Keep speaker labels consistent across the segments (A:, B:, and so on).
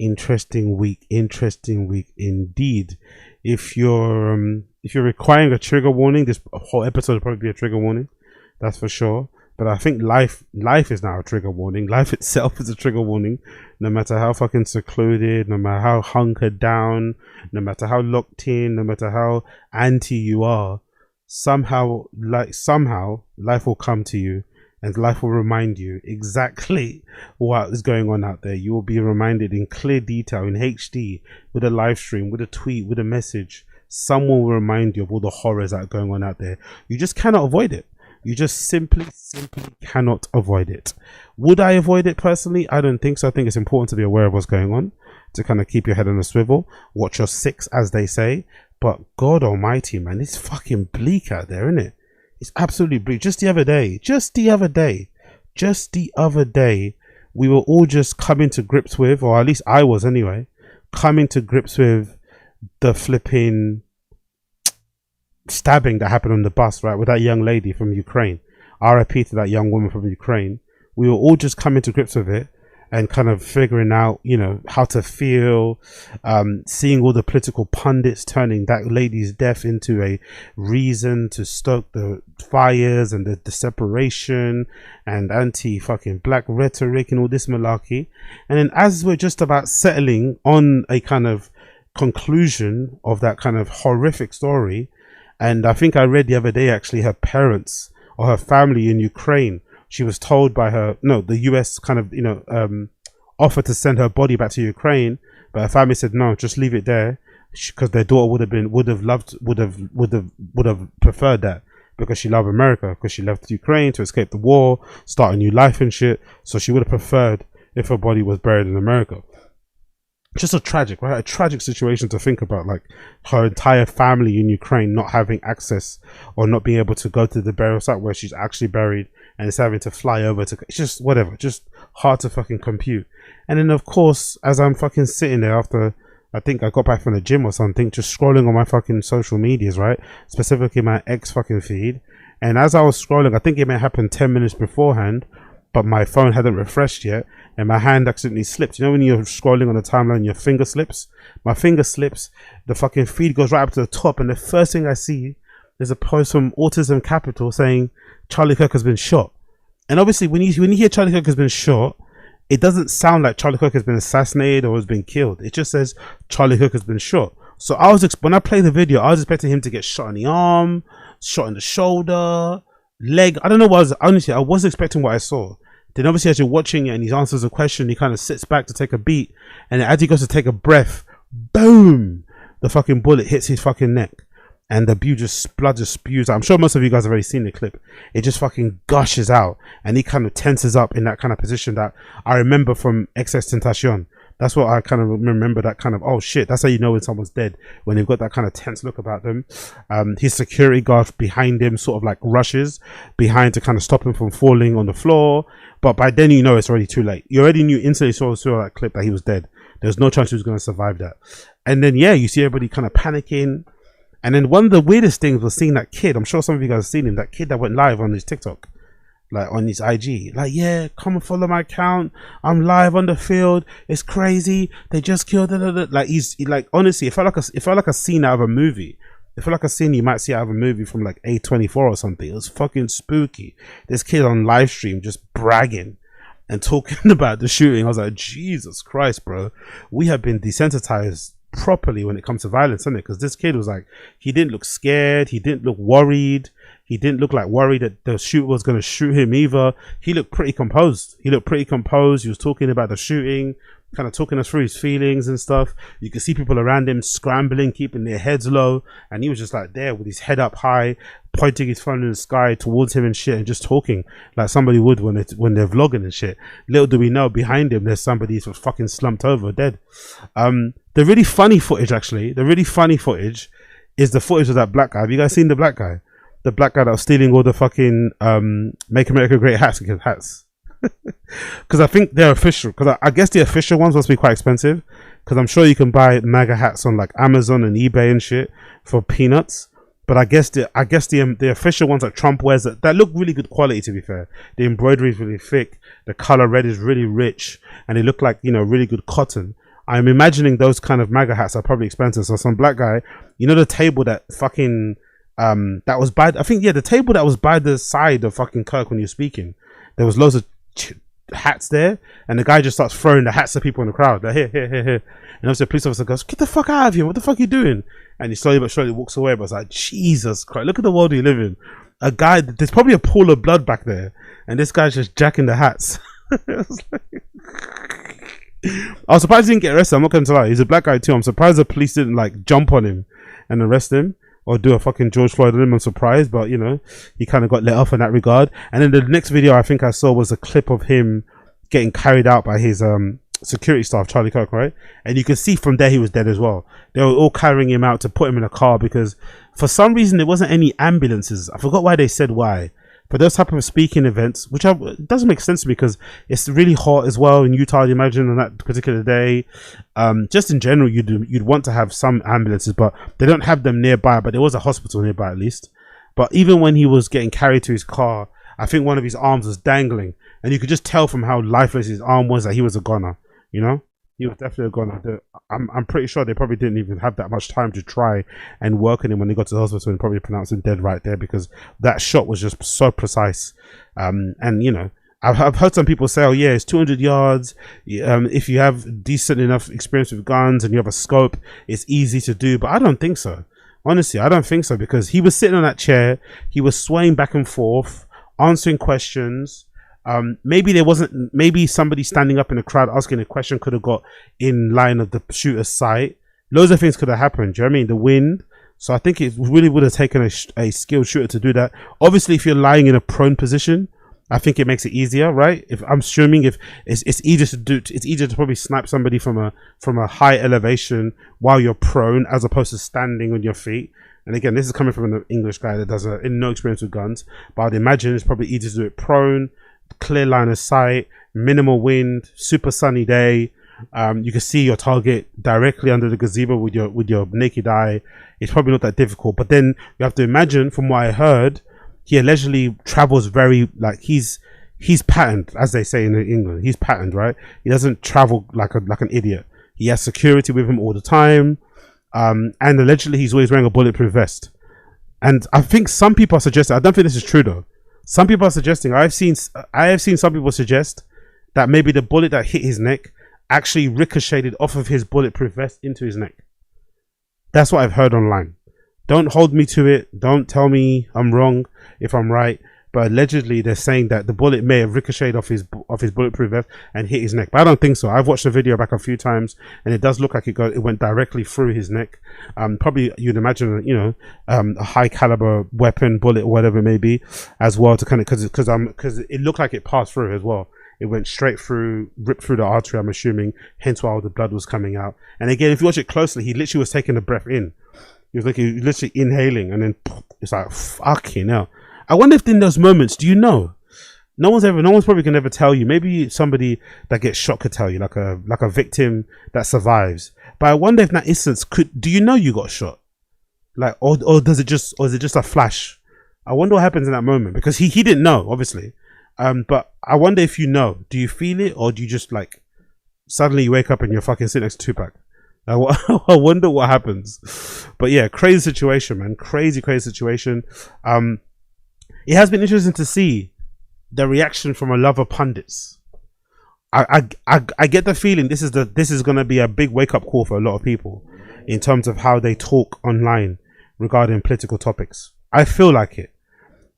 A: Interesting week indeed. If you're requiring a trigger warning, this whole episode will probably be a trigger warning, that's for sure. But I think life is now a trigger warning. Life itself is a trigger warning. No matter how fucking secluded, no matter how hunkered down, no matter how locked in, no matter how anti you are, somehow life will come to you, and life will remind you exactly what is going on out there. You will be reminded in clear detail, in HD, with a live stream, with a tweet, with a message. Someone will remind you of all the horrors that are going on out there. You just cannot avoid it. You just simply cannot avoid it. Would I avoid it personally? I don't think so. I think it's important to be aware of what's going on, to kind of keep your head on a swivel, watch your six, as they say. But God almighty, man, it's fucking bleak out there, isn't it? It's absolutely bleak. Just the other day, we were all just coming to grips with, or at least I was anyway, coming to grips with the flipping stabbing that happened on the bus, right, with that young lady from Ukraine. RIP to that young woman from Ukraine. We were all just coming to grips with it and kind of figuring out, you know, how to feel, seeing all the political pundits turning that lady's death into a reason to stoke the fires and the separation and anti-fucking black rhetoric and all this malarkey. And then as we're just about settling on a kind of conclusion of that kind of horrific story, and I think I read the other day actually her parents or her family in Ukraine, she was told by the US kind of, you know, offered to send her body back to Ukraine, but her family said no, just leave it there, because their daughter would have preferred that, because she loved America, because she left Ukraine to escape the war, start a new life and shit. So she would have preferred if her body was buried in America. Just a tragic situation to think about, like her entire family in Ukraine not having access or not being able to go to the burial site where she's actually buried, and it's having to fly over to, it's just whatever, just hard to fucking compute. And then of course, as I'm fucking sitting there after, I think I got back from the gym or something, just scrolling on my fucking social medias, right, specifically my X fucking feed, and as I was scrolling, I think it may happen 10 minutes beforehand, but my phone hadn't refreshed yet, and my hand accidentally slipped. You know when you're scrolling on the timeline, your finger slips? My finger slips, the fucking feed goes right up to the top, and the first thing I see is a post from Autism Capital saying Charlie Kirk has been shot. And obviously when you hear Charlie Kirk has been shot, it doesn't sound like Charlie Kirk has been assassinated or has been killed. It just says Charlie Kirk has been shot. So when I play the video, I was expecting him to get shot in the arm, shot in the shoulder, leg. I don't know what honestly, I wasn't expecting what I saw. Then obviously as you're watching it and he answers a question, he kind of sits back to take a beat, and as he goes to take a breath, boom, the fucking bullet hits his fucking neck, and the blood just spews out. I'm sure most of you guys have already seen the clip. It just fucking gushes out, and he kind of tenses up in that kind of position that I remember from Assassination. That's what I kind of remember, that kind of, oh shit, that's how you know when someone's dead, when they've got that kind of tense look about them. His security guard behind him sort of like rushes behind to kind of stop him from falling on the floor. But by then, you know, it's already too late. You already knew instantly, saw that clip, that he was dead. There's no chance he was going to survive that. And then, yeah, you see everybody kind of panicking. And then one of the weirdest things was seeing that kid. I'm sure some of you guys have seen him, that kid that went live on his TikTok, like on his IG, like, yeah, come and follow my account, I'm live on the field, it's crazy, they just killed it. Like he's like, honestly, it felt like a scene out of a movie. It felt like a scene you might see out of a movie from like A24 or something. It was fucking spooky. This kid on live stream just bragging and talking about the shooting. I was like, Jesus Christ, bro, we have been desensitized properly when it comes to violence, isn't it? Because this kid was like, he didn't look scared, he didn't look worried, he didn't look like worried that the shooter was going to shoot him either. He looked pretty composed. He was talking about the shooting, kind of talking us through his feelings and stuff. You could see people around him scrambling, keeping their heads low, and he was just like there with his head up high, pointing his phone in the sky towards him and shit, and just talking like somebody would when they're vlogging and shit. Little do we know, behind him there's somebody who's fucking slumped over dead. The really funny footage is the footage of that black guy. Have you guys seen the black guy? The black guy that was stealing all the fucking Make America Great hats. Because I think they're official, because I guess the official ones must be quite expensive, because I'm sure you can buy MAGA hats on like Amazon and eBay and shit for peanuts. But I guess the official ones that Trump wears that look really good quality, to be fair. The embroidery is really thick, the color red is really rich, and they look like, you know, really good cotton. I'm imagining those kind of MAGA hats are probably expensive. So some black guy, you know, the table that fucking that was by, I think, yeah, the table that was by the side of fucking Kirk when you're speaking, there was loads of hats there, and the guy just starts throwing the hats at people in the crowd, like, here. And obviously the police officer goes, get the fuck out of here, what the fuck are you doing? And he slowly but surely walks away. But it's like, Jesus Christ, look at the world we live in. A guy, there's probably a pool of blood back there, and this guy's just jacking the hats. I was surprised he didn't get arrested. I'm not going to lie, he's a black guy too. I'm surprised the police didn't like jump on him and arrest him, or do a fucking George Floyd on him. I'm surprised, but you know, he kind of got let off in that regard. And then the next video I think I saw was a clip of him getting carried out by his security staff, Charlie Kirk, right? And you can see from there he was dead as well. They were all carrying him out to put him in a car, because for some reason there wasn't any ambulances. I forgot why they said why. But those type of speaking events, which doesn't make sense to me, because it's really hot as well in Utah, I'd imagine, on that particular day. Just in general, you'd want to have some ambulances, but they don't have them nearby. But there was a hospital nearby at least. But even when he was getting carried to his car, I think one of his arms was dangling, and you could just tell from how lifeless his arm was that he was a goner. You know, he was definitely a goner. I'm pretty sure they probably didn't even have that much time to try and work on him when they got to the hospital, and probably pronounced him dead right there, because that shot was just so precise. And you know, I've heard some people say, oh yeah, it's 200 yards. If you have decent enough experience with guns and you have a scope, it's easy to do. But I don't think so. Honestly, I don't think so, because he was sitting on that chair, he was swaying back and forth, answering questions. Maybe somebody standing up in the crowd asking a question could have got in line of the shooter's sight. Loads of things could have happened. Do you know what I mean? The wind. So I think it really would have taken a skilled shooter to do that. Obviously, if you're lying in a prone position, I think it makes it easier, right? If I'm assuming if it's easier to do, it's easier to probably snipe somebody from a high elevation while you're prone, as opposed to standing on your feet. And again, this is coming from an English guy that does no experience with guns, but I'd imagine it's probably easier to do it prone, clear line of sight, minimal wind, super sunny day. You can see your target directly under the gazebo with your naked eye. It's probably not that difficult. But then you have to imagine, from what I heard, he allegedly travels very, like, he's patterned, as they say in England. He's patterned, right? He doesn't travel like an idiot. He has security with him all the time, and allegedly he's always wearing a bulletproof vest. And I think some people are suggesting, I don't think this is true though, some people are suggesting, I have seen some people suggest that maybe the bullet that hit his neck actually ricocheted off of his bulletproof vest into his neck. That's what I've heard online. Don't hold me to it. Don't tell me I'm wrong if I'm right. But allegedly they're saying that the bullet may have ricocheted off his bulletproof vest and hit his neck. But I don't think so. I've watched the video back a few times, and it does look like it went directly through his neck. Probably you'd imagine, you know, a high caliber weapon, bullet, or whatever it may be, as well, to kind of, because it looked like it passed through as well. It went straight through, ripped through the artery, I'm assuming, hence why all the blood was coming out. And again, if you watch it closely, he literally was taking the breath in. He was literally inhaling, and then it's like, fucking hell. I wonder if in those moments, do you know? No one's probably gonna ever tell you. Maybe somebody that gets shot could tell you, like a victim that survives. But I wonder if in that instance, do you know you got shot? Like, or is it just a flash? I wonder what happens in that moment, because he didn't know, obviously. But I wonder if you know. Do you feel it, or do you just, like, suddenly you wake up and you're fucking sitting next to Tupac? I wonder what happens. But yeah, crazy situation, man. Crazy situation. It has been interesting to see the reaction from a lot of pundits. I get the feeling this is going to be a big wake up call for a lot of people in terms of how they talk online regarding political topics. I feel like it.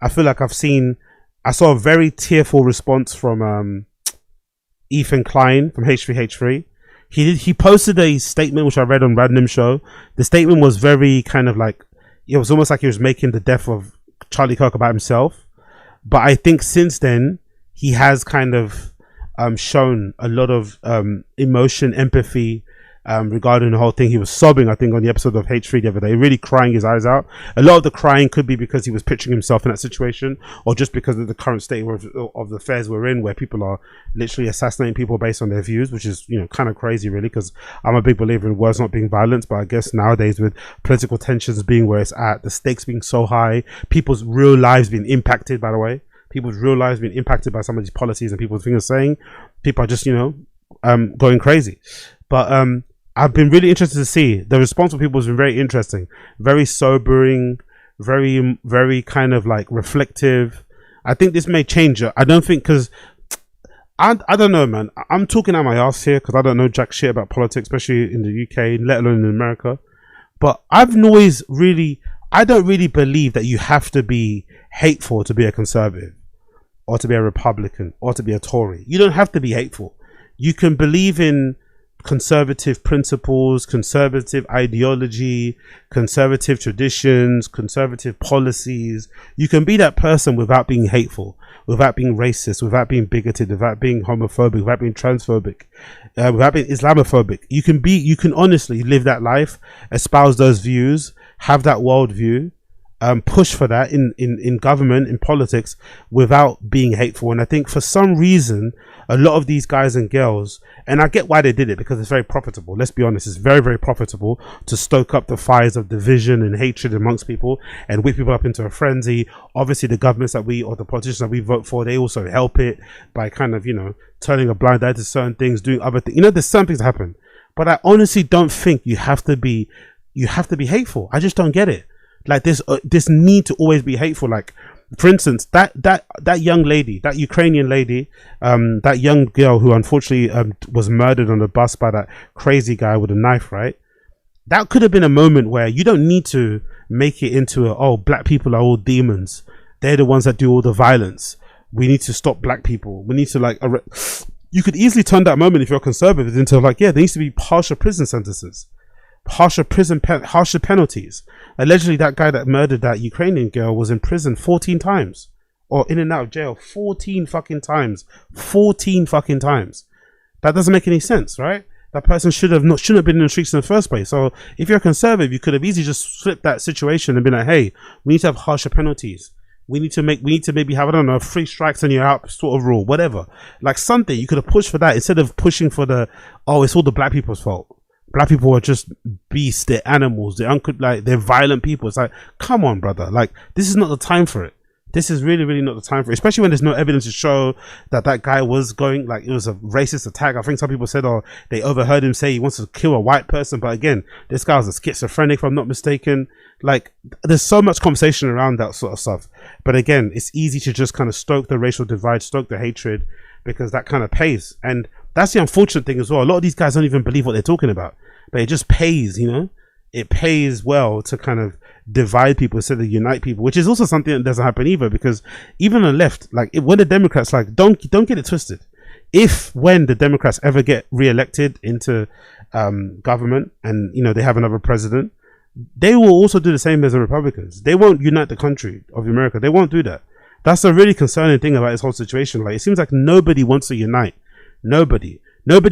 A: I feel like I saw a very tearful response from Ethan Klein from H3H3. He posted a statement which I read on Random Show. The statement was very kind of like, it was almost like he was making the death of Charlie Kirk about himself. But I think since then he has kind of shown a lot of emotion, empathy regarding the whole thing. He was sobbing, I think, on the episode of H3 the other day, really crying his eyes out. A lot of the crying could be because he was picturing himself in that situation, or just because of the current state of the affairs we're in, where people are literally assassinating people based on their views, which is, you know, kind of crazy, really, because I'm a big believer in words not being violence. But I guess nowadays, with political tensions being where it's at, the stakes being so high, people's real lives being impacted, by the way, people's real lives being impacted by some of these policies and people's things saying, people are just, you know, going crazy. But I've been really interested to see the response of people has been very interesting, very sobering, very kind of like reflective. I think this may change it. I don't think, because I don't know, man. I'm talking out my ass here because I don't know jack shit about politics, especially in the UK, let alone in America. But I don't really believe that you have to be hateful to be a conservative, or to be a Republican, or to be a Tory. You don't have to be hateful. You can believe in conservative principles, conservative ideology, conservative traditions, conservative policies. You can be that person without being hateful, without being racist, without being bigoted, without being homophobic, without being transphobic, without being Islamophobic. You can honestly live that life, espouse those views, have that worldview, push for that in government, in politics, without being hateful. And I think for some reason, a lot of these guys and girls, and I get why they did it, because it's very profitable. Let's be honest, it's very, very profitable to stoke up the fires of division and hatred amongst people and whip people up into a frenzy. Obviously, the governments that or the politicians that we vote for, they also help it by kind of, turning a blind eye to certain things, doing other things. There's some things that happen, but I honestly don't think you have to be hateful. I just don't get it. Like this need to always be hateful. Like, for instance, that young lady, that Ukrainian lady, that young girl who unfortunately was murdered on the bus by that crazy guy with a knife, right? That could have been a moment where you don't need to make it into black people are all demons. They're the ones that do all the violence. We need to stop black people. We need to you could easily turn that moment, if you're conservative, into there needs to be harsher prison sentences, harsher penalties. Allegedly, that guy that murdered that Ukrainian girl was in prison 14 times, or in and out of jail 14 fucking times. 14 fucking times. That doesn't make any sense, right? That person shouldn't have been in the streets in the first place. So if you're a conservative, you could have easily just flipped that situation and been like, hey, we need to have harsher penalties. We need to maybe have, I don't know, 3 strikes and you're out sort of rule, whatever. Like something, you could have pushed for that instead of pushing for it's all the black people's fault. Black people are just beasts, they're animals, they're violent people. It's like, come on, brother. Like, this is not the time for it. This is really, really not the time for it. Especially when there's no evidence to show that guy was going, like, it was a racist attack. I think some people said, they overheard him say he wants to kill a white person. But again, this guy was a schizophrenic, if I'm not mistaken. Like, there's so much conversation around that sort of stuff. But again, it's easy to just kind of stoke the racial divide, stoke the hatred, because that kind of pays. And that's the unfortunate thing as well. A lot of these guys don't even believe what they're talking about, but it just pays, it pays well to kind of divide people instead of unite people, which is also something that doesn't happen either, because even on the left, when the Democrats, don't get it twisted. When the Democrats ever get re-elected into government and, they have another president, they will also do the same as the Republicans. They won't unite the country of America. They won't do that. That's a really concerning thing about this whole situation. Like, it seems like nobody wants to unite. Nobody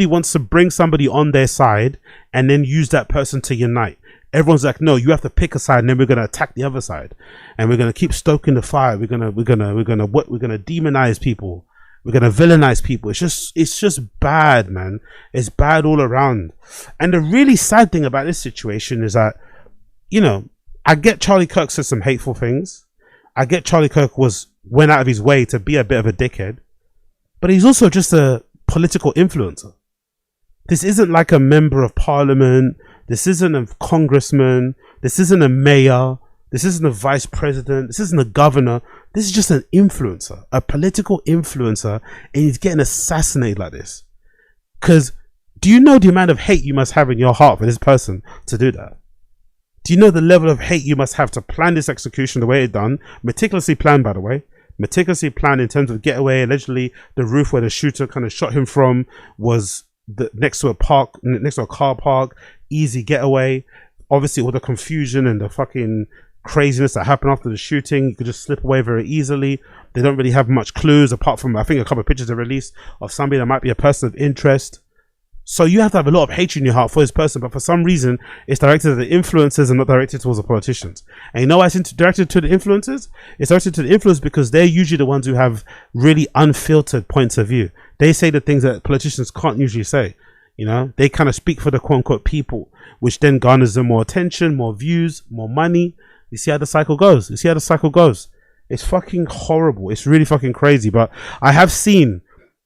A: wants to bring somebody on their side and then use that person to unite. Everyone's like, no, you have to pick a side, and then we're gonna attack the other side, and we're gonna keep stoking the fire. We're gonna demonize people. We're gonna villainize people. It's just bad, man. It's bad all around. And the really sad thing about this situation is that, I get Charlie Kirk said some hateful things. I get Charlie Kirk went out of his way to be a bit of a dickhead, but he's also just a political influencer. This isn't like a member of parliament. This isn't a congressman. This isn't a mayor. This isn't a vice president. This isn't a governor. This is just an influencer, a political influencer, and he's getting assassinated like this. Because do you know the amount of hate you must have in your heart for this person to do that? Do you know the level of hate you must have to plan this execution the way it's done? Meticulously planned, by the way. Meticulously planned in terms of getaway. Allegedly, the roof where the shooter kind of shot him from was next to a car park. Easy getaway. Obviously, all the confusion and the fucking craziness that happened after the shooting, you could just slip away very easily. They don't really have much clues apart from, I think, a couple of pictures they released of somebody that might be a person of interest. So you have to have a lot of hatred in your heart for this person, but for some reason it's directed at the influencers and not directed towards the politicians. And you know why it's directed to the influencers? It's directed to the influencers because they're usually the ones who have really unfiltered points of view. They say the things that politicians can't usually say. They kind of speak for the quote unquote people, which then garners them more attention, more views, more money. You see how the cycle goes. It's fucking horrible. It's really fucking crazy. But I have seen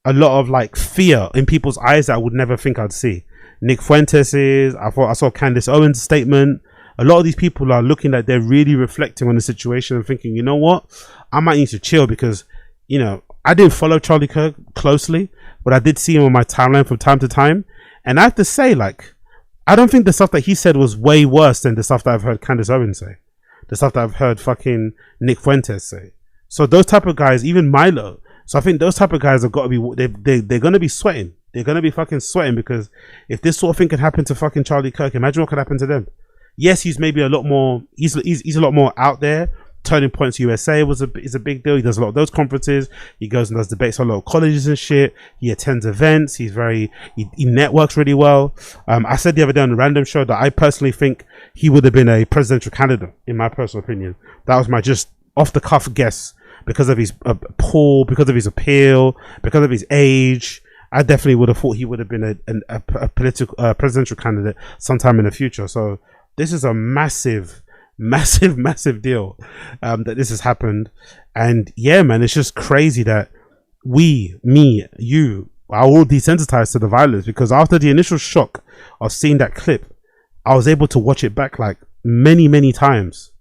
A: a lot of fear in people's eyes that I would never think I'd see. Nick Fuentes is. I saw Candace Owens' statement. A lot of these people are looking like they're really reflecting on the situation and thinking, you know what, I might need to chill because, you know, I didn't follow Charlie Kirk closely, but I did see him on my timeline from time to time. And I have to say, like, I don't think the stuff that he said was way worse than the stuff that I've heard Candace Owens say, the stuff that I've heard fucking Nick Fuentes say. So those type of guys, even Milo. So I think those type of guys have got to be, they're going to be sweating. They're going to be fucking sweating, because if this sort of thing could happen to fucking Charlie Kirk, imagine what could happen to them. Yes, he's maybe a lot more, he's a lot more out there. Turning Points USA is a big deal. He does a lot of those conferences. He goes and does debates on a lot of colleges and shit. He attends events. He networks really well. I said the other day on the Random Show that I personally think he would have been a presidential candidate, in my personal opinion. That was my just off the cuff guess, because of his pull, because of his appeal, because of his age. I definitely would have thought he would have been a political presidential candidate sometime in the future. So this is a massive deal that this has happened. And yeah, man, it's just crazy that you are all desensitized to the violence, because after the initial shock of seeing that clip, I was able to watch it back like many times,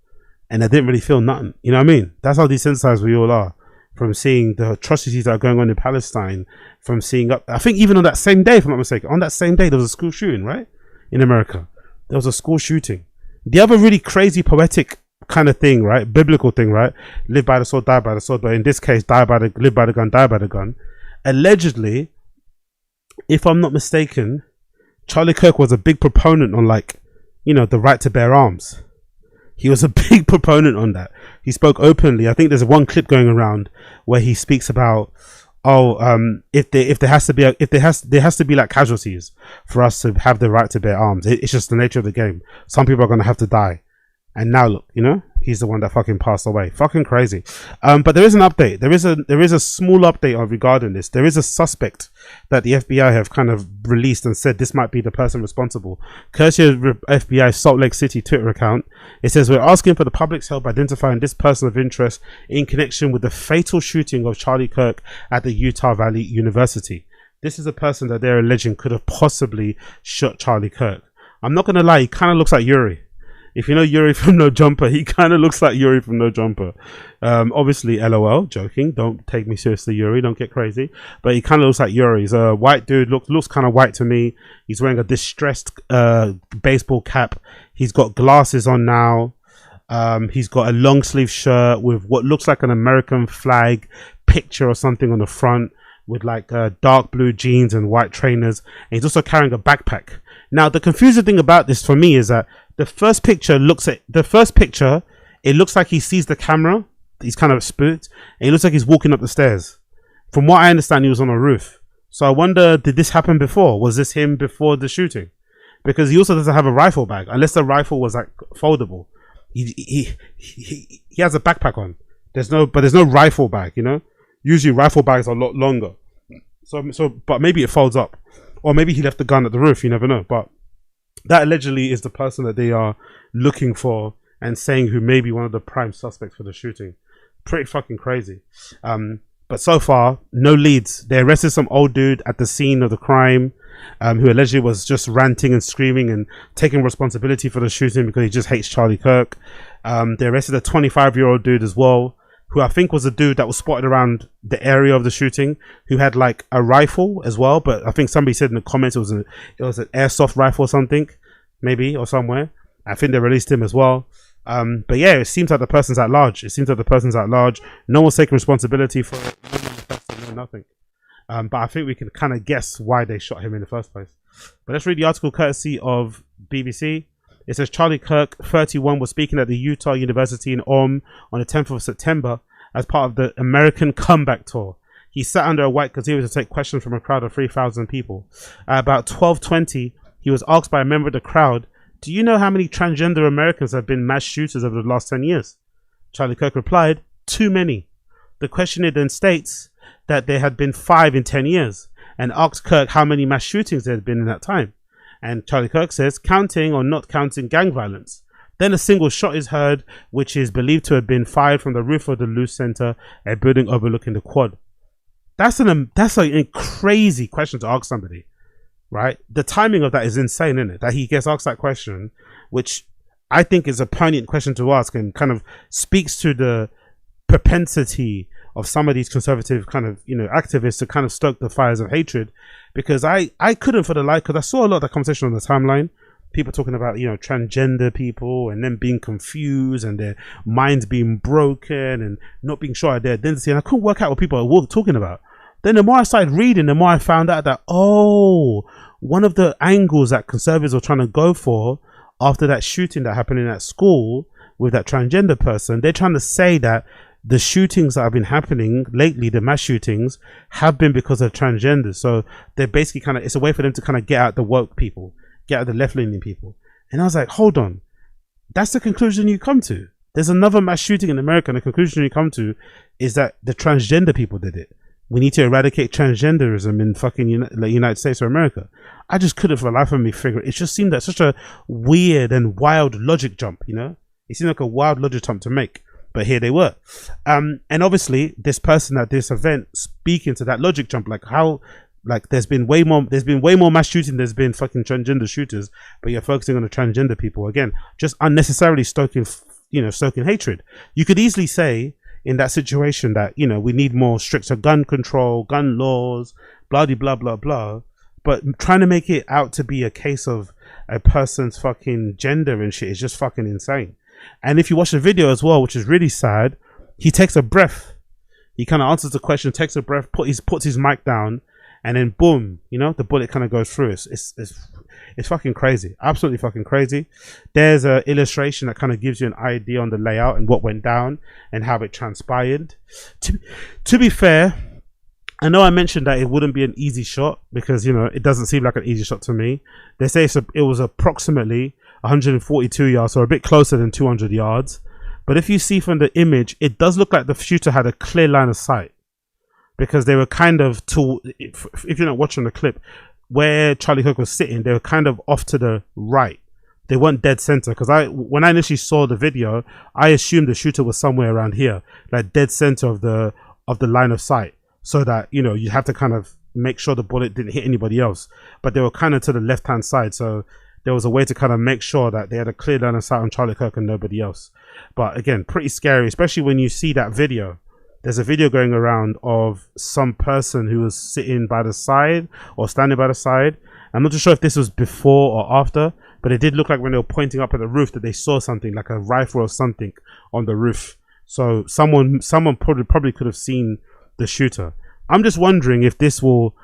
A: and I didn't really feel nothing. You know what I mean? That's how desensitized we all are from seeing the atrocities that are going on in Palestine, from seeing I think even on that same day, if I'm not mistaken, on that same day there was a school shooting, right? In America, there was a school shooting. The other really crazy poetic kind of thing, right? Biblical thing, right? Live by the sword, die by the sword. But in this case, live by the gun, die by the gun. Allegedly, if I'm not mistaken, Charlie Kirk was a big proponent on, like, you know, the right to bear arms. He was a big proponent on that. He spoke openly. I think there's one clip going around where he speaks about, if there has to be like casualties for us to have the right to bear arms. It's just the nature of the game. Some people are going to have to die. And now look, you know, he's the one that fucking passed away. Fucking crazy. But there is an update. There is a small update regarding this. There is a suspect that the FBI have kind of released and said this might be the person responsible. Courtesy of FBI Salt Lake City Twitter account, it says, "We're asking for the public's help identifying this person of interest in connection with the fatal shooting of Charlie Kirk at the Utah Valley University." This is a person that they're alleging could have possibly shot Charlie Kirk. I'm not going to lie, he kind of looks like Yuri. If you know Yuri from No Jumper, he kind of looks like Yuri from No Jumper. Obviously, LOL, joking. Don't take me seriously, Yuri. Don't get crazy. But he kind of looks like Yuri. He's a white dude. Looks kind of white to me. He's wearing a distressed baseball cap. He's got glasses on now. He's got a long sleeve shirt with what looks like an American flag picture or something on the front, with like dark blue jeans and white trainers. And he's also carrying a backpack. Now, the confusing thing about this for me is that the first picture, it looks like he sees the camera. He's kind of spooked, and it looks like he's walking up the stairs. From what I understand, he was on a roof. So I wonder, did this happen before? Was this him before the shooting? Because he also doesn't have a rifle bag, unless the rifle was like foldable. He has a backpack on. There's no rifle bag, you know? Usually rifle bags are a lot longer. But maybe it folds up. Or maybe he left the gun at the roof, you never know. But that allegedly is the person that they are looking for and saying who may be one of the prime suspects for the shooting. Pretty fucking crazy. But so far, no leads. They arrested some old dude at the scene of the crime, who allegedly was just ranting and screaming and taking responsibility for the shooting because he just hates Charlie Kirk. They arrested a 25-year-old dude as well, who I think was a dude that was spotted around the area of the shooting, who had like a rifle as well. But I think somebody said in the comments it was an airsoft rifle or something, maybe, or somewhere. I think they released him as well. But yeah, it seems like the person's at large. No one's taking responsibility for it. No one manifested, no nothing. But I think we can kind of guess why they shot him in the first place. But let's read the article courtesy of BBC. It says Charlie Kirk, 31, was speaking at the Utah University in Orem on the 10th of September as part of the American Comeback Tour. He sat under a white gazebo to take questions from a crowd of 3,000 people. At about 12:20, he was asked by a member of the crowd, "Do you know how many transgender Americans have been mass shooters over the last 10 years? Charlie Kirk replied, "Too many." The questioner then states that there had been 5 in 10 years and asked Kirk how many mass shootings there had been in that time. And Charlie Kirk says, counting or not counting gang violence. Then a single shot is heard, which is believed to have been fired from the roof of the Luce Center, a building overlooking the quad. That's a crazy question to ask somebody. right? The timing of that is insane, isn't it? That he gets asked that question, which I think is a poignant question to ask and kind of speaks to the propensity of some of these conservative kind of, you know, activists to kind of stoke the fires of hatred. Because I couldn't for the life, because I saw a lot of that conversation on the timeline, people talking about, you know, transgender people and them being confused and their minds being broken and not being sure of their identity, and I couldn't work out what people were talking about. Then the more I started reading, the more I found out that, oh, one of the angles that conservatives were trying to go for after that shooting that happened in that school with that transgender person, they're trying to say that the shootings that have been happening lately, the mass shootings, have been because of transgenders. So they're basically kind of, it's a way for them to kind of get out the woke people, get out the left-leaning people. And I was like, hold on, that's the conclusion you come to. There's another mass shooting in America, and the conclusion you come to is that the transgender people did it. We need to eradicate transgenderism in fucking United States of America. I just couldn't for the life of me figure it. It just seemed like such a weird and wild logic jump, you know? It seemed like a wild logic jump to make. But here they were. And obviously this person at this event speaking to that logic jump, like how, like there's been way more mass shooting, there's been fucking transgender shooters, but you're focusing on the transgender people. Again, just unnecessarily stoking hatred. You could easily say in that situation that, you know, we need more stricter gun control, gun laws, blah, blah, blah, blah. But trying to make it out to be a case of a person's fucking gender and shit is just fucking insane. And if you watch the video as well, which is really sad, he takes a breath. He kind of answers the question, takes a breath, puts his mic down, and then boom, you know, the bullet kind of goes through. It's fucking crazy, absolutely fucking crazy. There's an illustration that kind of gives you an idea on the layout and what went down and how it transpired. To be fair, I know I mentioned that it wouldn't be an easy shot because, you know, it doesn't seem like an easy shot to me. They say it was approximately 142 yards, so a bit closer than 200 yards. But if you see from the image, it does look like the shooter had a clear line of sight, because they were kind of, if you're not watching the clip, where Charlie Kirk was sitting, they were kind of off to the right. They weren't dead center, because when I initially saw the video, I assumed the shooter was somewhere around here, like dead center of the line of sight, so that, you know, you have to kind of make sure the bullet didn't hit anybody else. But they were kind of to the left hand side, so there was a way to kind of make sure that they had a clear line of sight on Charlie Kirk and nobody else. But again, pretty scary, especially when you see that video. There's a video going around of some person who was sitting by the side or standing by the side. I'm not too sure if this was before or after, but it did look like when they were pointing up at the roof that they saw something like a rifle or something on the roof. So someone probably could have seen the shooter. I'm just wondering if this will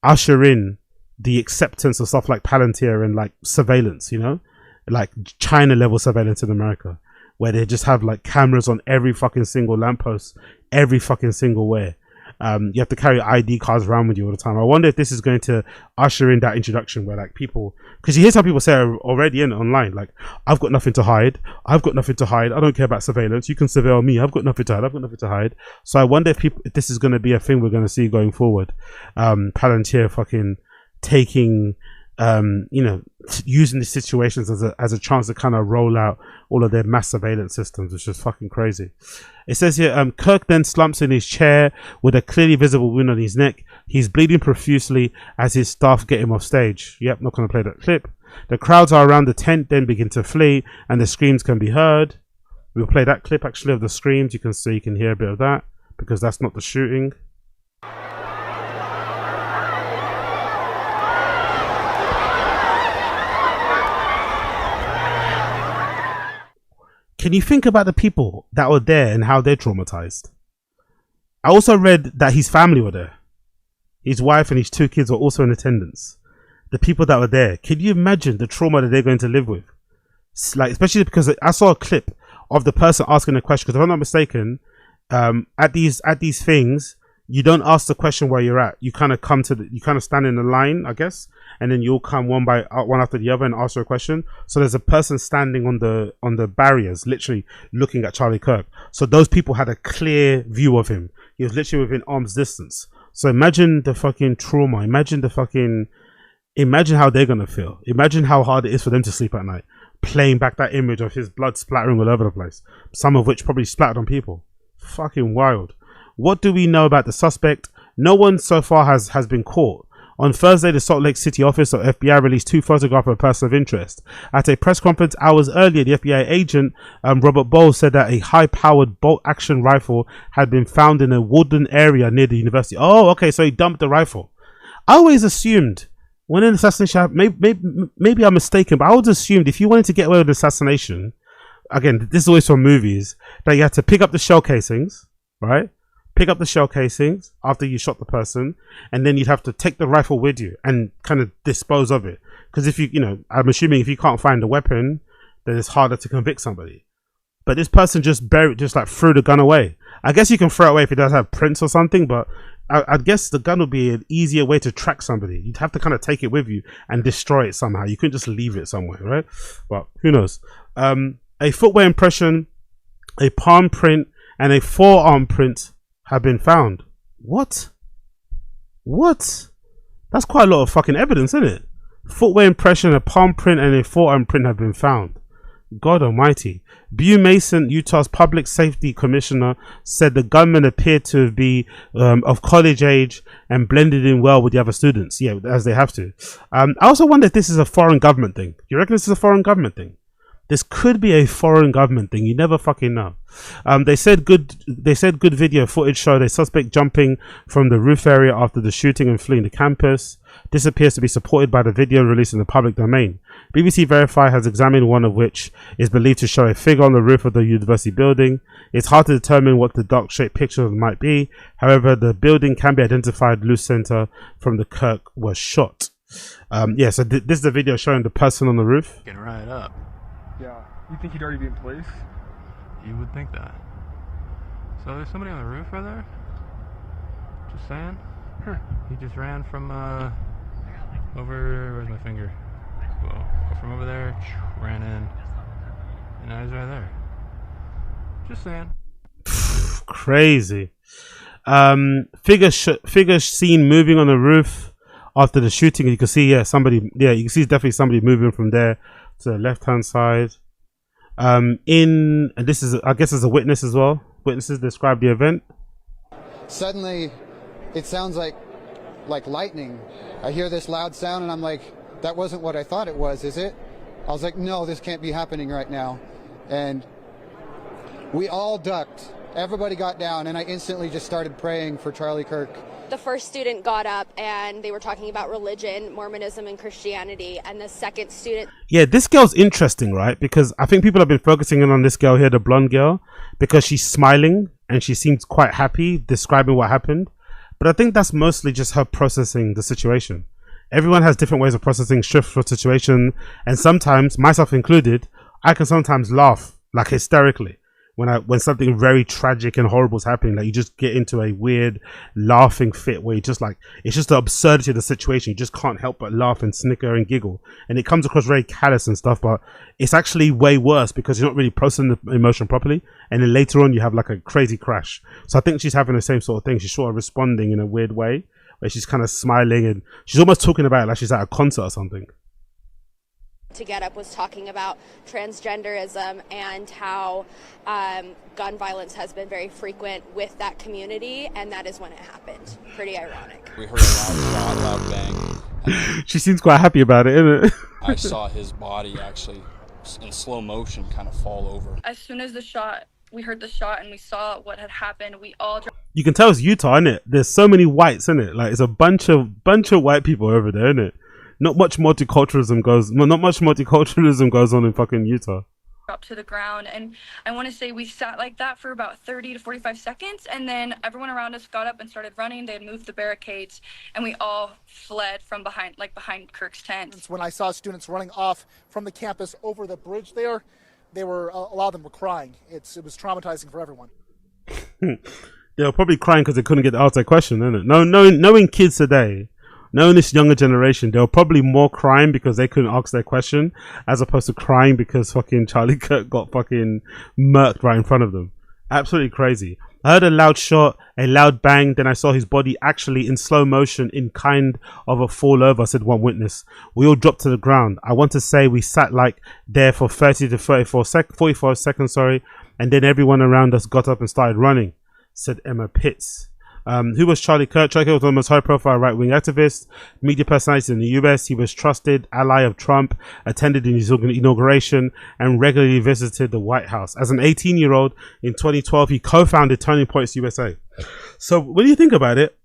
A: usher in the acceptance of stuff like Palantir and like surveillance, you know, like China level surveillance in America, where they just have like cameras on every fucking single lamppost, every fucking single way. You have to carry ID cards around with you all the time. I wonder if this is going to usher in that introduction where like people, because you hear some people say already in online, like, I've got nothing to hide. I've got nothing to hide. I don't care about surveillance. You can surveil me. I've got nothing to hide. I've got nothing to hide. So I wonder if this is going to be a thing we're going to see going forward. Palantir fucking taking, you know, using these situations as a chance to kind of roll out all of their mass surveillance systems, which is fucking crazy. It says here, Kirk then slumps in his chair with a clearly visible wound on his neck. He's bleeding profusely as his staff get him off stage. Yep, not going to play that clip. The crowds are around the tent then begin to flee, and the screams can be heard. We'll play that clip actually of the screams. You can hear a bit of that, because that's not the shooting. Can you think about the people that were there and how they're traumatized? I also read that his family were there. His wife and his 2 kids were also in attendance. The people that were there, can you imagine the trauma that they're going to live with? Like, especially because I saw a clip of the person asking a question, because if I'm not mistaken, at these things, you don't ask the question where you're at. You kind of you kind of stand in the line, I guess, and then you'll come one after the other and answer a question. So there's a person standing on the barriers, literally looking at Charlie Kirk. So those people had a clear view of him. He was literally within arm's distance. So imagine the fucking trauma. Imagine how they're gonna feel. Imagine how hard it is for them to sleep at night, playing back that image of his blood splattering all over the place. Some of which probably splattered on people. Fucking wild. What do we know about the suspect? No one so far has been caught. On Thursday, the Salt Lake City office of FBI released 2 photographs of a person of interest. At a press conference hours earlier, the FBI agent Robert Bowles said that a high-powered bolt-action rifle had been found in a wooded area near the university. Oh, okay, so he dumped the rifle. I always assumed when an assassination happened, maybe I'm mistaken, but I always assumed if you wanted to get away with an assassination, again, this is always from movies, that you had to pick up the shell casings, right? Pick up the shell casings after you shot the person, and then you'd have to take the rifle with you and kind of dispose of it. Because if I'm assuming if you can't find the weapon, then it's harder to convict somebody. But this person just like threw the gun away. I guess you can throw it away if it does have prints or something, but I guess the gun would be an easier way to track somebody. You'd have to kind of take it with you and destroy it somehow. You couldn't just leave it somewhere, right? But who knows? A footwear impression, a palm print, and a forearm print have been found. What? That's quite a lot of fucking evidence, isn't it? Footwear impression, a palm print, and a forearm print have been found. God almighty. Bew Mason, Utah's public safety commissioner, said the gunman appeared to be of college age and blended in well with the other students. Yeah, as they have to. I also wonder if this is a foreign government thing. Do you reckon this is a foreign government thing? This could be a foreign government thing. You never fucking know. They said good video footage showed a suspect jumping from the roof area after the shooting and fleeing the campus. This appears to be supported by the video released in the public domain. BBC Verify has examined one of which is believed to show a figure on the roof of the university building. It's hard to determine what the dark-shaped picture might be. However, the building can be identified. Loose center from the Kirk was shot. Yeah, so this is the video showing the person on the roof.
B: Getting right up.
C: Yeah, you think he'd already be in place?
B: You would think that. So there's somebody on the roof right there? Just saying.
C: Huh.
B: He just ran from over, where's my finger? Well, from over there, ran in, and now he's right there. Just saying.
A: Crazy. Figure seen moving on the roof after the shooting. You can see, you can see definitely somebody moving from there to the left hand side. And this is, I guess, as a witness as well. Witnesses describe the event.
D: Suddenly, it sounds like lightning. I hear this loud sound, and I'm like, that wasn't what I thought it was, is it? I was like, no, this can't be happening right now. And we all ducked. Everybody got down, and I instantly just started praying for Charlie Kirk.
E: The first student got up and they were talking about religion, Mormonism, and Christianity. And the second student...
A: Yeah, this girl's interesting, right? Because I think people have been focusing in on this girl here, the blonde girl, because she's smiling and she seems quite happy describing what happened. But I think that's mostly just her processing the situation. Everyone has different ways of processing stressful situation. And sometimes, myself included, I can sometimes laugh, like hysterically. When something very tragic and horrible is happening, like you just get into a weird laughing fit where you just like, it's just the absurdity of the situation. You just can't help but laugh and snicker and giggle. And it comes across very callous and stuff, but it's actually way worse because you're not really processing the emotion properly. And then later on you have like a crazy crash. So I think she's having the same sort of thing. She's sort of responding in a weird way where she's kind of smiling and she's almost talking about it like she's at a concert or something.
E: To get up was talking about transgenderism and how gun violence has been very frequent with that community, and that is when it happened. Pretty ironic.
F: We heard a loud bang.
A: She seems quite happy about it, isn't it?
F: I saw his body actually in slow motion kind of fall over.
G: As soon as we heard the shot and we saw what had happened, we all...
A: You can tell it's Utah, isn't it? There's so many whites, isn't it? Like, it's a bunch of white people over there, isn't it? Not much multiculturalism goes on in fucking Utah.
G: Up to the ground, and I want to say we sat like that for about 30 to 45 seconds, and then everyone around us got up and started running. They had moved the barricades, and we all fled from behind Kirk's tent.
H: When I saw students running off from the campus over the bridge there, a lot of them were crying. It was traumatizing for everyone.
A: They were probably crying because they couldn't get the answer question, isn't it? Knowing kids today, knowing this younger generation, they were probably more crying because they couldn't ask their question as opposed to crying because fucking Charlie Kirk got fucking murked right in front of them. Absolutely crazy. I heard a loud shot, a loud bang, then I saw his body actually in slow motion in kind of a fall over, said one witness. We all dropped to the ground. I want to say we sat like there for 30 to 45 seconds, and then everyone around us got up and started running, said Emma Pitts. Who was Charlie Kirk? Charlie Kirk was one of the most high-profile right-wing activists, media personalities in the US. He was trusted ally of Trump, attended his inauguration, and regularly visited the White House. As an 18-year-old in 2012, he co-founded Turning Points USA. So when you think about it,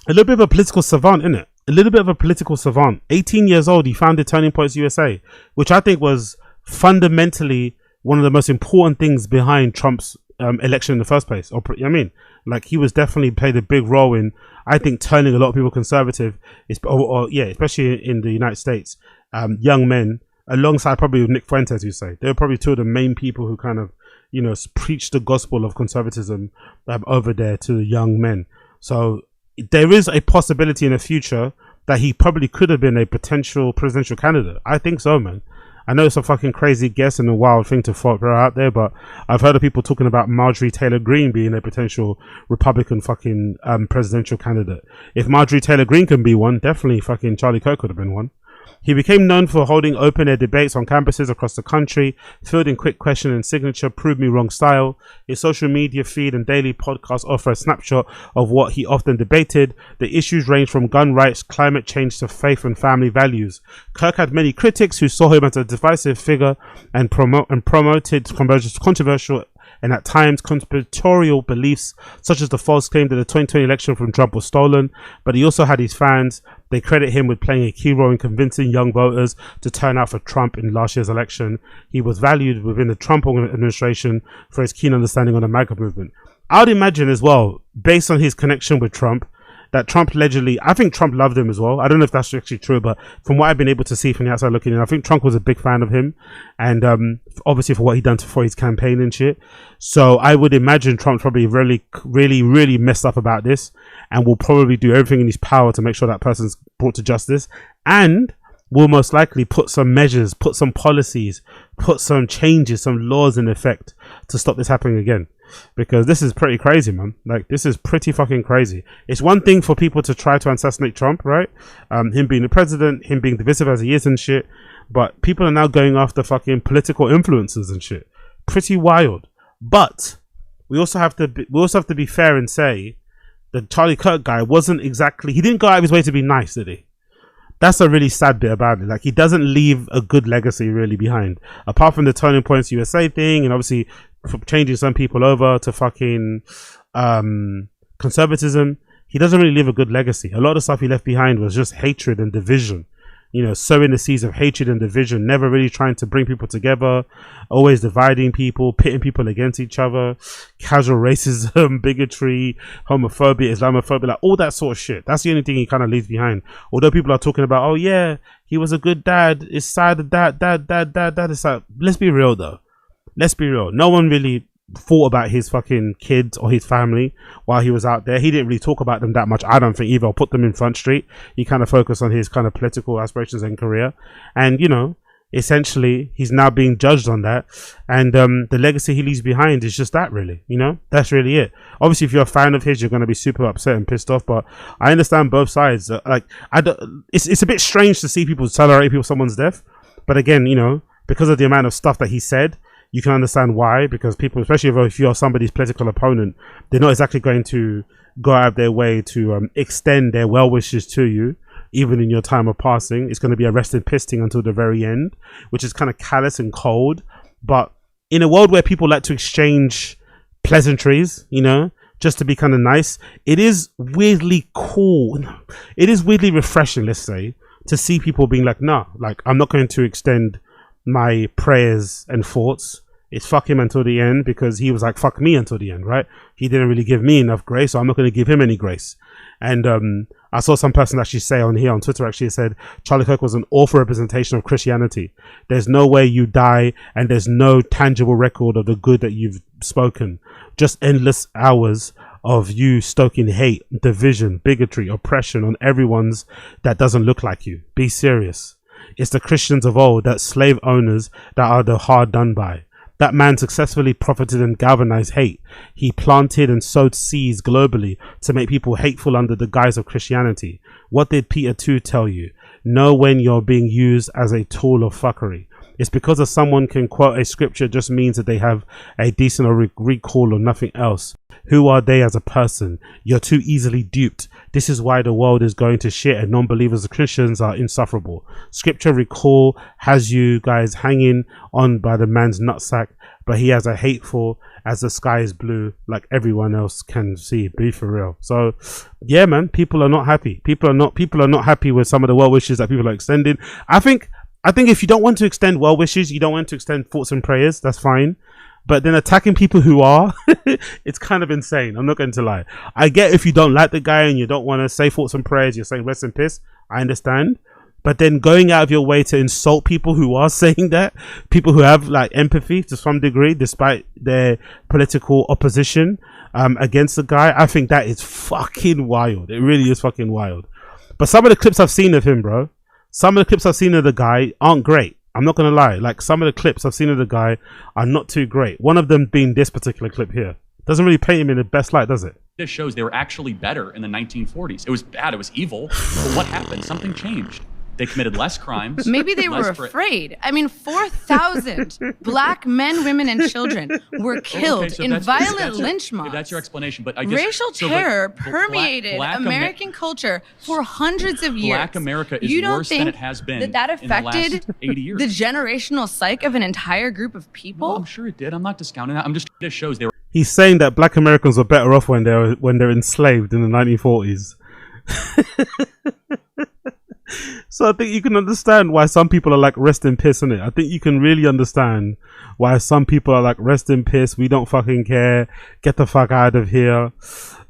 A: a little bit of a political savant, isn't it? A little bit of a political savant. 18 years old, he founded Turning Points USA, which I think was fundamentally one of the most important things behind Trump's election in the first place. Like, he was definitely played a big role in, I think, turning a lot of people conservative, especially in the United States. Young men, alongside probably with Nick Fuentes, you say, they were probably two of the main people who kind of, preached the gospel of conservatism over there to the young men. So there is a possibility in the future that he probably could have been a potential presidential candidate. I think so, man. I know it's a fucking crazy guess and a wild thing to throw out there, but I've heard of people talking about Marjorie Taylor Greene being a potential Republican fucking presidential candidate. If Marjorie Taylor Greene can be one, definitely fucking Charlie Kirk could have been one. He became known for holding open-air debates on campuses across the country, fielding quick question and signature prove me wrong style. His social media feed and daily podcast offer a snapshot of what he often debated. The issues range from gun rights, climate change to faith and family values. Kirk had many critics who saw him as a divisive figure and promoted controversial and at times conspiratorial beliefs, such as the false claim that the 2020 election from Trump was stolen. But he also had his fans. They credit him with playing a key role in convincing young voters to turn out for Trump in last year's election. He was valued within the Trump administration for his keen understanding on the MAGA movement. I would imagine as well, based on his connection with Trump, that Trump allegedly, I think Trump loved him as well. I don't know if that's actually true, but from what I've been able to see from the outside looking in, I think Trump was a big fan of him, and obviously for what he done for his campaign and shit. So I would imagine Trump's probably really messed up about this, and will probably do everything in his power to make sure that person's brought to justice, and will most likely put some measures, put some policies, put some changes, some laws in effect to stop this happening again. Because this is pretty crazy, man. Like, this is pretty fucking crazy. It's one thing for people to try to assassinate Trump, right? Him being the president, him being divisive as he is and shit. But people are now going after fucking political influencers and shit. Pretty wild. But we also have to be fair and say the Charlie Kirk guy wasn't exactly, he didn't go out of his way to be nice, did he? That's a really sad bit about it. Like, he doesn't leave a good legacy really behind, apart from the Turning Points USA thing, and obviously changing some people over to fucking conservatism. He doesn't really leave a good legacy. A lot of the stuff he left behind was just hatred and division. Sowing the seeds of hatred and division, never really trying to bring people together, always dividing people, pitting people against each other, casual racism, bigotry, homophobia, Islamophobia, like all that sort of shit. That's the only thing he kind of leaves behind. Although people are talking about, oh yeah, he was a good dad, it's sad that dad. It's like, let's be real though. Let's be real. No one really thought about his fucking kids or his family while he was out there. He didn't really talk about them that much, I don't think, either, or put them in front street. He kind of focused on his kind of political aspirations and career. And, essentially, he's now being judged on that. And the legacy he leaves behind is just that, really. That's really it. Obviously, if you're a fan of his, you're going to be super upset and pissed off. But I understand both sides. It's a bit strange to see people celebrate someone's death. But again, because of the amount of stuff that he said, you can understand why, because people, especially if you're somebody's political opponent, they're not exactly going to go out of their way to extend their well wishes to you, even in your time of passing. It's going to be a rested pisting until the very end, which is kind of callous and cold. But in a world where people like to exchange pleasantries, just to be kind of nice, it is weirdly cool. It is weirdly refreshing, let's say, to see people being like, nah, like, I'm not going to extend my prayers and thoughts. It's fuck him until the end, because he was like, fuck me until the end, right? He didn't really give me enough grace, so I'm not going to give him any grace. And I saw some person actually say on Twitter, actually said Charlie Kirk was an awful representation of Christianity. There's no way you die and there's no tangible record of the good that you've spoken. Just endless hours of you stoking hate, division, bigotry, oppression on everyone's that doesn't look like you. Be serious. It's the Christians of old, that slave owners that are the hard done by. That man successfully profited and galvanized hate. He planted and sowed seeds globally to make people hateful under the guise of Christianity. What did Peter 2 tell you? Know when you're being used as a tool of fuckery. It's because of someone can quote a scripture just means that they have a decent or recall or nothing else. Who are they as a person? You're too easily duped. This is why the world is going to shit and non-believers and Christians are insufferable. Scripture recall has you guys hanging on by the man's nutsack, but he has a hateful as the sky is blue, like everyone else can see. Be for real. So yeah, man, people are not happy. People are not happy with some of the well wishes that people are extending. I think if you don't want to extend well wishes, you don't want to extend thoughts and prayers, that's fine. But then attacking people who are, it's kind of insane. I'm not going to lie. I get if you don't like the guy and you don't want to say thoughts and prayers, you're saying rest in peace. I understand. But then going out of your way to insult people who are saying that, people who have like empathy to some degree, despite their political opposition against the guy, I think that is fucking wild. It really is fucking wild. But some of the clips I've seen of him, bro, some of the clips I've seen of the guy aren't great. I'm not going to lie. Like some of the clips I've seen of the guy are not too great. One of them being this particular clip here. Doesn't really paint him in the best light, does it?
I: This shows they were actually better in the 1940s. It was bad. It was evil. But what happened? Something changed. They committed less crimes.
J: Maybe they were afraid. I mean, 4,000 black men, women, and children were killed in violent lynch mobs.
I: That's your explanation. But I guess
J: racial terror permeated American culture for hundreds of years.
I: Black America is worse than it has been
J: that affected
I: in the last 80 years.
J: The generational psyche of an entire group of people?
I: Well, I'm sure it did. I'm not discounting that. I'm just this shows they were.
A: He's saying that black Americans were better off when they're enslaved in the 1940s. So I think you can understand why some people are like, rest in piss, innit? I think you can really understand why some people are like, rest in piss, we don't fucking care, get the fuck out of here.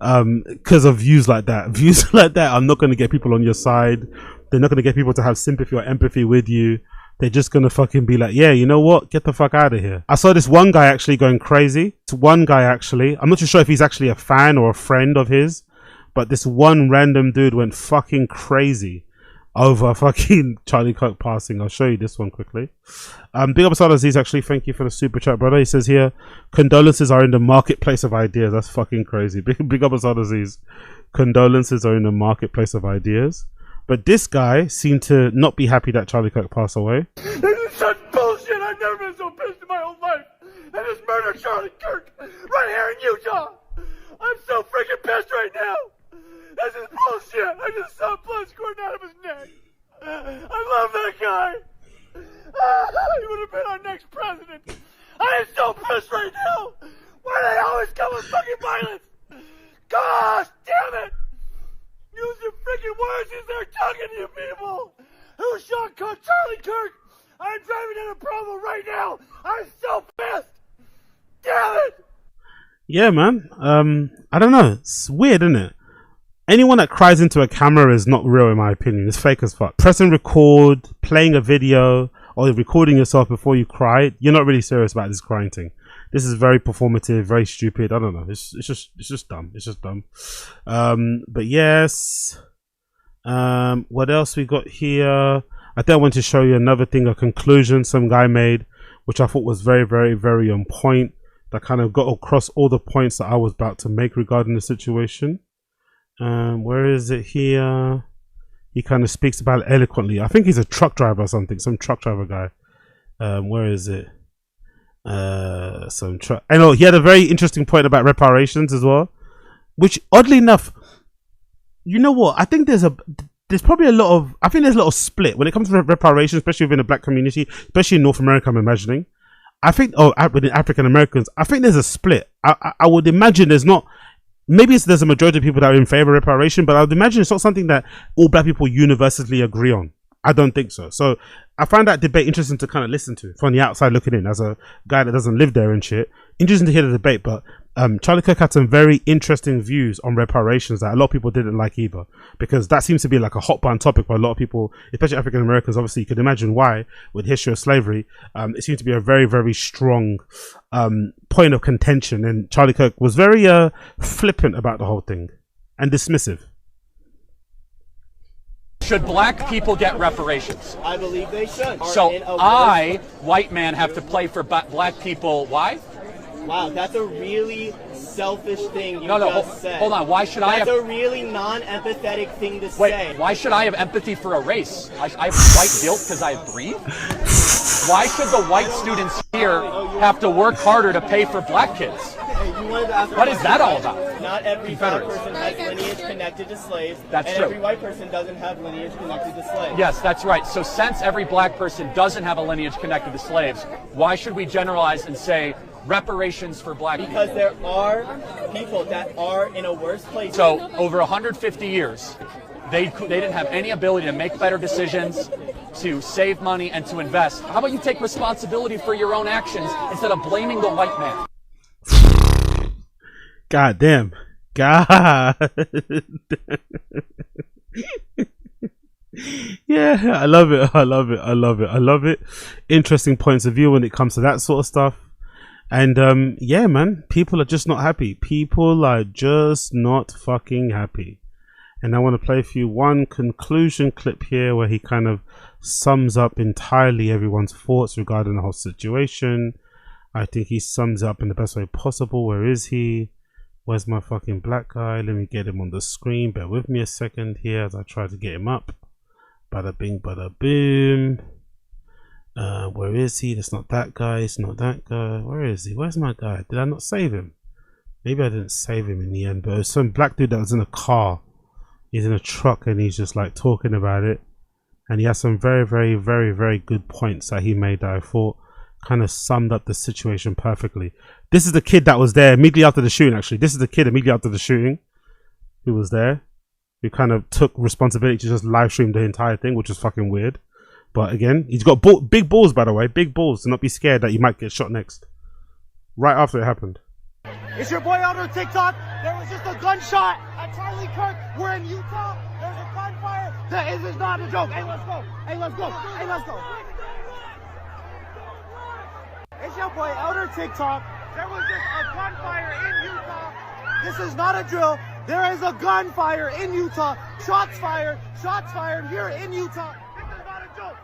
A: Because of views like that. Views like that are not going to get people on your side. They're not going to get people to have sympathy or empathy with you. They're just going to fucking be like, yeah, you know what? Get the fuck out of here. I saw this one guy actually going crazy. It's one guy actually. I'm not too sure if he's actually a fan or a friend of his. But this one random dude went fucking crazy over fucking Charlie Kirk passing. I'll show you this one quickly. Big up Asad Aziz, actually, thank you for the super chat, brother. He says here, condolences are in the marketplace of ideas. That's fucking crazy. Big up Asad Aziz. Condolences are in the marketplace of ideas. But this guy seemed to not be happy that Charlie Kirk passed away.
C: This is such bullshit. I've never been so pissed in my whole life. They just murdered Charlie Kirk right here in Utah. I'm so freaking pissed right now. This is bullshit. I just saw blood squirting out of his neck. I love that guy. He would have been our next president. I am so pissed right now. Why do they always come with fucking violence? Gosh damn it. Use your freaking words as they're talking to you people. Who shot Charlie Kirk? I'm driving down a Provo right now. I'm so pissed. Damn it.
A: Yeah, man. I don't know. It's weird, isn't it? Anyone that cries into a camera is not real, in my opinion. It's fake as fuck. Pressing record, playing a video, or recording yourself before you cry, you're not really serious about this crying thing. This is very performative, very stupid. I don't know. It's just dumb. It's just dumb. But yes. What else we got here? I think I want to show you another thing, a conclusion some guy made, which I thought was very, very, very on point. That kind of got across all the points that I was about to make regarding the situation. Where is it here? He kind of speaks about it eloquently. I think he's a truck driver or something, some truck driver guy. Where is it? Some truck. I know he had a very interesting point about reparations as well, which oddly enough, you know what? I think there's probably a lot of split when it comes to reparations, especially within the black community, especially in North America. I'm imagining. I think, within African Americans, I think there's a split. I would imagine there's not. Maybe there's a majority of people that are in favor of reparation, but I would imagine it's not something that all black people universally agree on. I don't think so. So I find that debate interesting to kind of listen to from the outside looking in as a guy that doesn't live there and shit. Interesting to hear the debate, but Charlie Kirk had some very interesting views on reparations that a lot of people didn't like either, because that seems to be like a hot button topic for a lot of people, especially African Americans. Obviously, you could imagine why with the history of slavery. It seems to be a very, very strong point of contention, and Charlie Kirk was very flippant about the whole thing and dismissive.
K: Should black people get reparations?
L: I believe they should.
K: So I, white man, have to play for black people. Why?
L: Wow, that's a really selfish thing you just said.
K: Hold on. Why should I have...
L: That's a really non-empathetic thing to say.
K: Wait, why should I have empathy for a race? I have white guilt because I breathe? Why should the white students here have to work harder to pay for black kids? What is that all about?
L: Not every black person has lineage connected to slaves.
K: That's
L: and
K: true.
L: Every white person doesn't have lineage connected to slaves.
K: Yes, that's right. So since every black person doesn't have a lineage connected to slaves, why should we generalize and say reparations for black people?
L: Because there are people that are in a worse place.
K: So over 150 years, they didn't have any ability to make better decisions, to save money, and to invest. How about you take responsibility for your own actions instead of blaming the white man?
A: God damn. God. Yeah, I love it. I love it. I love it. I love it. Interesting points of view when it comes to that sort of stuff. And yeah, man, people are just not happy. People are just not fucking happy. And I want to play for you one conclusion clip here where he kind of sums up entirely everyone's thoughts regarding the whole situation. I think he sums up in the best way possible. Where is he? Where's my fucking black guy? Let me get him on the screen. Bear with me a second here as I try to get him up. Bada bing, bada boom. Where is he? That's not that guy. It's not that guy. Where is he? Where's my guy? Did I not save him? Maybe I didn't save him in the end. But it was some black dude that was in a car. He's in a truck and he's just like talking about it. And he has some very, very, very, very good points that he made that I thought kind of summed up the situation perfectly. This is the kid that was there immediately after the shooting, actually. This is the kid immediately after the shooting who was there, who kind of took responsibility to just live stream the entire thing, which was fucking weird. But again, he's got big balls, by the way. Big balls. To not be scared that you might get shot next. Right after it happened.
C: It's your boy out on TikTok. There was just a gunshot at Charlie Kirk. We're in Utah. There's a gunfire. This is not a joke. Hey, let's go. Hey, let's go. Hey, let's go. It's your boy Elder TikTok. There was just a gunfire in Utah. This is not a drill. There is a gunfire in Utah. Shots fired here in Utah. This is not a joke.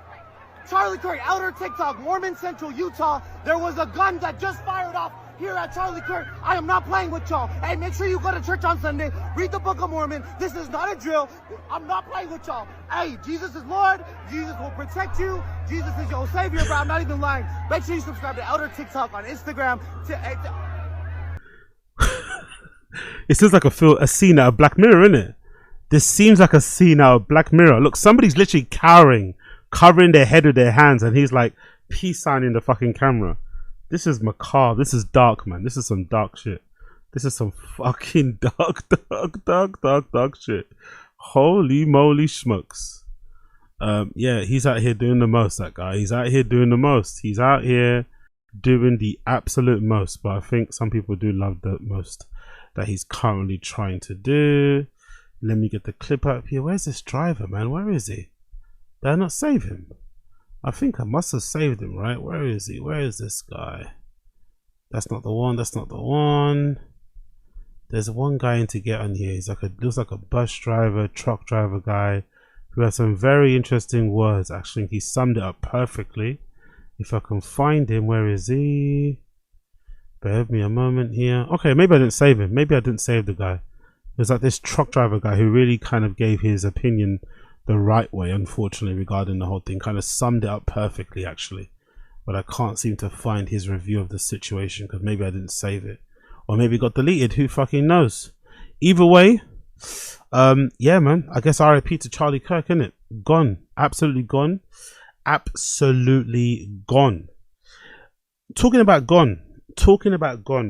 C: Charlie Kirk, Elder TikTok, Mormon Central, Utah. There was a gun that just fired off here at Charlie Kirk. I am not playing with y'all. Hey, make sure you go to church on Sunday. Read the Book of Mormon. This is not a drill. I'm not playing with y'all. Hey, Jesus is Lord. Jesus will protect you. Jesus is your savior, bro. I'm not even lying. Make sure you subscribe to Elder TikTok on Instagram.
A: It seems like a scene out of Black Mirror, isn't it? This seems like a scene out of Black Mirror. Look, somebody's literally cowering, covering their head with their hands, and he's like peace signing the fucking camera. This is macabre. This is dark, man. This is some dark shit. This is some fucking dark shit. Holy moly smokes. Yeah, he's out here doing the most, that guy. He's out here doing the most. He's out here doing the absolute most. But I think some people do love the most that he's currently trying to do. Let me get the clip up here. Where's this driver, man? Where is he? Did I not save him? I think I must have saved him, right? Where is he? Where is this guy? That's not the one. That's not the one. There's one guy in to get on here. He's like looks like a bus driver, truck driver guy who has some very interesting words. Actually, he summed it up perfectly. If I can find him, where is he? Bear with me a moment here. Okay, maybe I didn't save him. Maybe I didn't save the guy. There's like this truck driver guy who really kind of gave his opinion the right way, unfortunately, regarding the whole thing. Kind of summed it up perfectly, actually. But I can't seem to find his review of the situation because maybe I didn't save it. Or maybe it got deleted. Who fucking knows? Either way, yeah, man. I guess RIP to Charlie Kirk, innit? Gone. Absolutely gone. Absolutely gone. Talking about gone,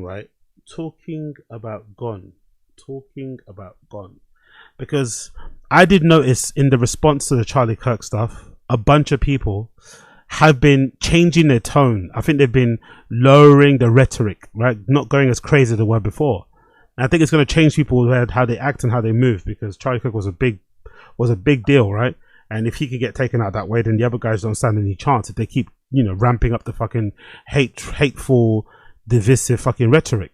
A: right? Talking about gone. Because I did notice in the response to the Charlie Kirk stuff, a bunch of people have been changing their tone. I think they've been lowering the rhetoric, right? Not going as crazy as they were before. And I think it's going to change people how they act and how they move, because Charlie Kirk was a big deal, right? And if he can get taken out that way, then the other guys don't stand any chance if they keep, ramping up the fucking hateful, divisive fucking rhetoric.